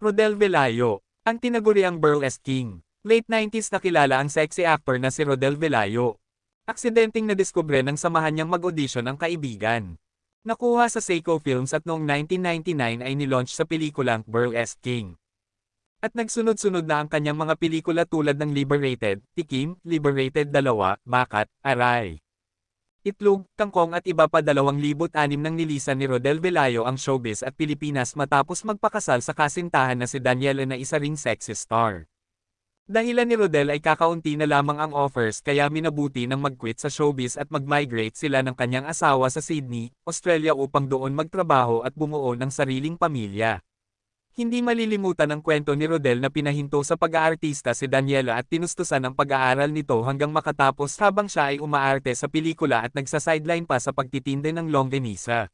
Rodel Velayo, ang tinaguriang burlesque king. Late 90s nakilala ang sexy actor na si Rodel Velayo. Aksidenteng nadiskubre ng samahan niyang mag-audition ang kaibigan. Nakuha sa Seiko Films at noong 1999 ay nilaunch sa pelikulang Burlesque King. At nagsunod-sunod na ang kanyang mga pelikula tulad ng Liberated, Tikim, Liberated 2, Makat, Aray, Itlog, Kangkong at iba pa. 2006 nang nilisan ni Rodel Velayo ang showbiz at Pilipinas matapos magpakasal sa kasintahan na si Daniela na isa ring sexy star. Dahilan ni Rodel ay kakaunti na lamang ang offers kaya minabuti ng mag-quit sa showbiz at mag-migrate sila ng kanyang asawa sa Sydney, Australia upang doon magtrabaho at bumuo ng sariling pamilya. Hindi malilimutan ang kwento ni Rodel na pinahinto sa pag-aartista si Daniela at tinustusan ang pag-aaral nito hanggang makatapos habang siya ay umaarte sa pelikula at nagsa-sideline pa sa pagtitinde ng longganisa.